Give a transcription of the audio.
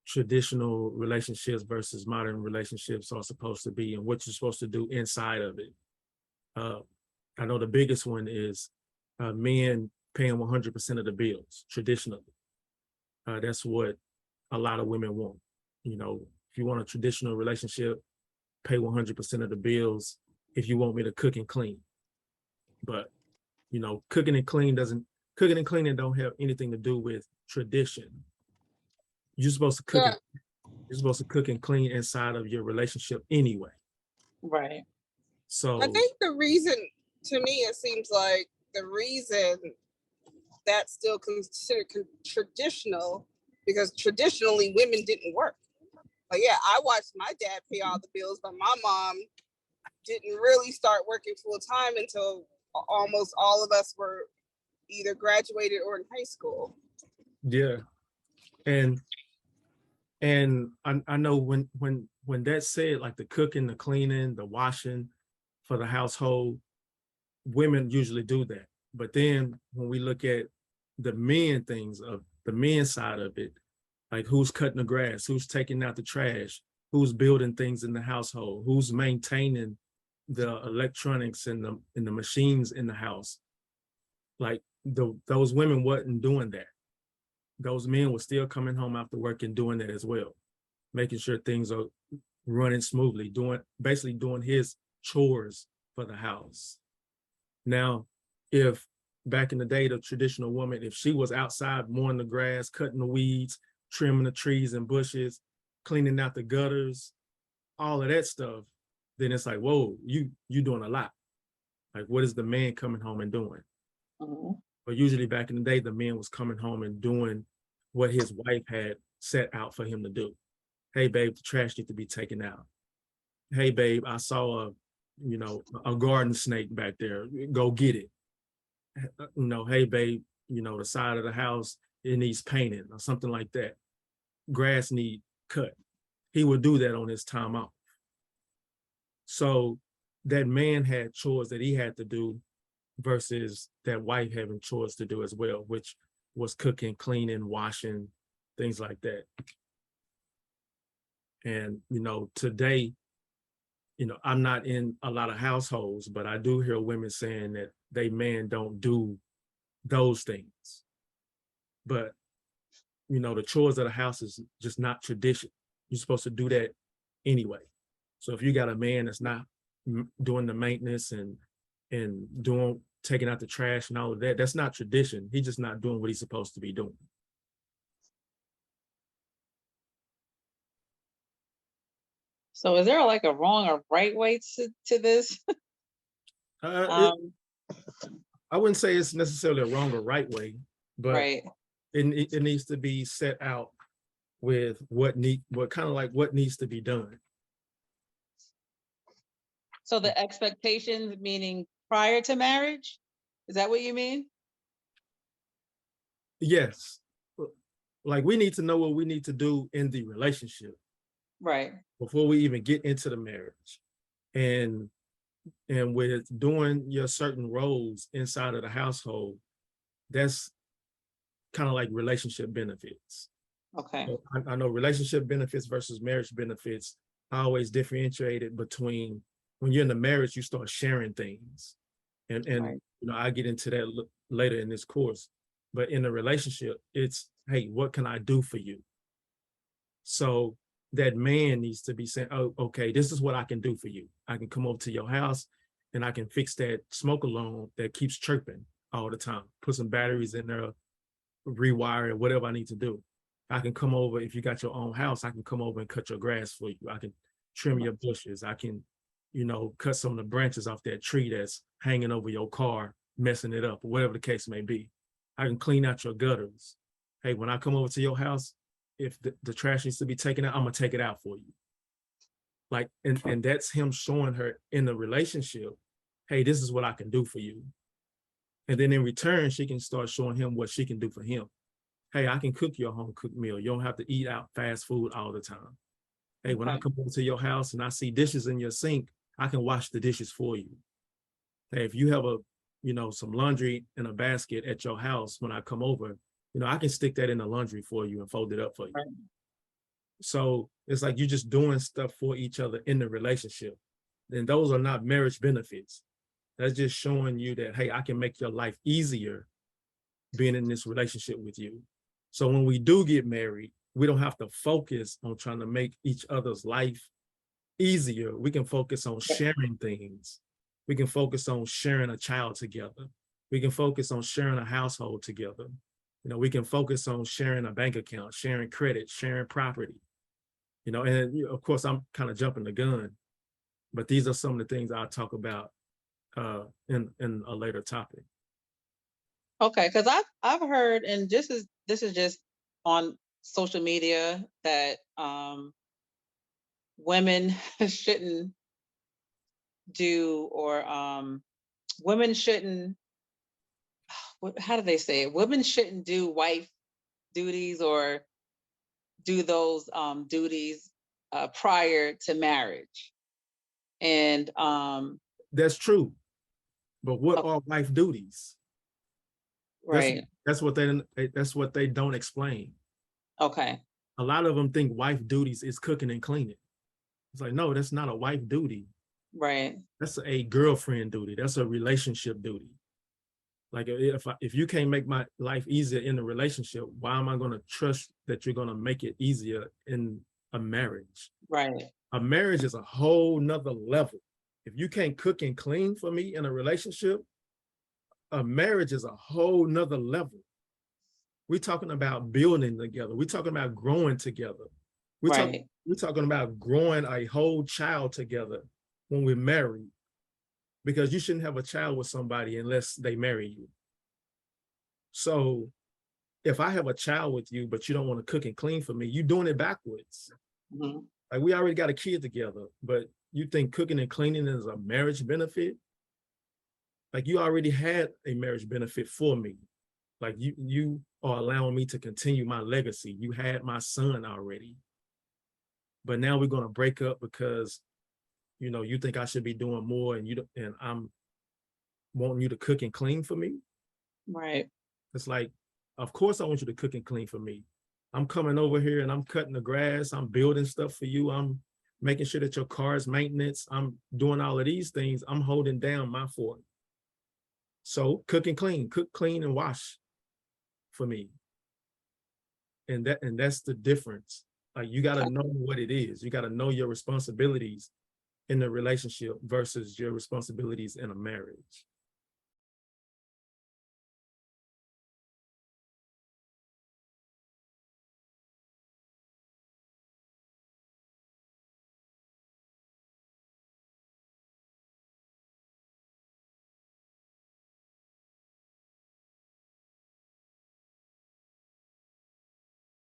traditional relationships versus modern relationships are supposed to be and what you're supposed to do inside of it. I know the biggest one is men paying 100% of the bills traditionally. That's what a lot of women want. You know, if you want a traditional relationship, pay 100% of the bills if you want me to cook and clean. But, you know, cooking and cleaning don't have anything to do with tradition. You're supposed to cook. Yeah. You're supposed to cook and clean inside of your relationship anyway. Right. So I think the reason, to me, it seems like the reason that's still considered traditional, because traditionally women didn't work. Like, yeah, I watched my dad pay all the bills, but my mom didn't really start working full time until almost all of us were either graduated or in high school. yeah, and I know when that's said, like the cooking, the cleaning, the washing for the household, women usually do that. But then when we look at the men things of the men side of it, like who's cutting the grass, who's taking out the trash, who's building things in the household, who's maintaining the electronics and the machines in the house, like those women wasn't doing that. Those men were still coming home after work and doing that as well, making sure things are running smoothly, basically doing his chores for the house. Now, if back in the day, the traditional woman, if she was outside mowing the grass, cutting the weeds, trimming the trees and bushes, cleaning out the gutters, all of that stuff, then it's like, whoa, you doing a lot. Like, what is the man coming home and doing? Mm-hmm. But usually back in the day, the man was coming home and doing what his wife had set out for him to do. Hey, babe, the trash needs to be taken out. Hey, babe, I saw a garden snake back there. Go get it. Hey, babe, the side of the house, it needs painting or something like that. Grass need cut. He would do that on his time off. So that man had chores that he had to do versus that wife having chores to do as well, which was cooking, cleaning, washing, things like that. And, today, I'm not in a lot of households, but I do hear women saying that they men don't do those things. But, the chores of the house is just not tradition. You're supposed to do that anyway. So if you got a man that's not doing the maintenance and taking out the trash and all of that, that's not tradition. He's just not doing what he's supposed to be doing. So is there like a wrong or right way to this? I wouldn't say it's necessarily a wrong or right way, but right. it needs to be set out with what needs to be done. So the expectations, meaning prior to marriage, is that what you mean? Yes. Like we need to know what we need to do in the relationship. Right. Before we even get into the marriage. And with doing your certain roles inside of the household, that's kind of like relationship benefits. Okay. So I know relationship benefits versus marriage benefits. I always differentiate it between when you're in the marriage, you start sharing things. And right. I get into that later in this course. But in a relationship, it's, hey, what can I do for you? So that man needs to be saying, oh, okay, this is what I can do for you. I can come over to your house and I can fix that smoke alarm that keeps chirping all the time. Put some batteries in there, rewire it, whatever I need to do. I can come over, if you got your own house, I can come over and cut your grass for you. I can trim your bushes. I can, cut some of the branches off that tree that's hanging over your car, messing it up, or whatever the case may be. I can clean out your gutters. Hey, when I come over to your house, if the trash needs to be taken out, I'm gonna take it out for you. Like, and that's him showing her in the relationship, hey, this is what I can do for you. And then in return, she can start showing him what she can do for him. Hey, I can cook your home cooked meal. You don't have to eat out fast food all the time. Hey, when I come over to your house and I see dishes in your sink, I can wash the dishes for you. Hey, if you have some laundry in a basket at your house when I come over, I can stick that in the laundry for you and fold it up for you. Right. So it's like you're just doing stuff for each other in the relationship. Then those are not marriage benefits. That's just showing you that, hey, I can make your life easier being in this relationship with you. So when we do get married, we don't have to focus on trying to make each other's life easier. We can focus on sharing things. We can focus on sharing a child together. We can focus on sharing a household together. You know, we can focus on sharing a bank account, sharing credit, sharing property. You know, and of course, I'm kind of jumping the gun, but these are some of the things I'll talk about in a later topic. Okay, because I've heard, and this is just on social media, that women shouldn't do, or women shouldn't, how do they say it? Women shouldn't do wife duties or do those duties prior to marriage. And that's true. But what are wife duties? right. That's what they don't explain. Okay. A lot of them think wife duties is cooking and cleaning. It's like, no, that's not a wife duty. Right. That's a girlfriend duty. That's a relationship duty. Like if you can't make my life easier in a relationship, why am I going to trust that you're going to make it easier in a marriage? Right. A marriage is a whole nother level. If you can't cook and clean for me in a relationship, a marriage is a whole nother level. We're talking about building together. We're talking about growing together. We're talking about growing a whole child together when we're married, because you shouldn't have a child with somebody unless they marry you. So if I have a child with you, but you don't want to cook and clean for me, you're doing it backwards. Mm-hmm. Like, we already got a kid together, but you think cooking and cleaning is a marriage benefit? Like, you already had a marriage benefit for me. Like, you are allowing me to continue my legacy. You had my son already. But now we're going to break up because, you know, you think I should be doing more, and I'm wanting you to cook and clean for me. Right. It's like, of course I want you to cook and clean for me. I'm coming over here and I'm cutting the grass. I'm building stuff for you. I'm making sure that your car's maintenance. I'm doing all of these things. I'm holding down my fort. So cook and clean, cook, clean, and wash for me. And that's the difference. Like, you got to know what it is. You got to know your responsibilities in the relationship versus your responsibilities in a marriage.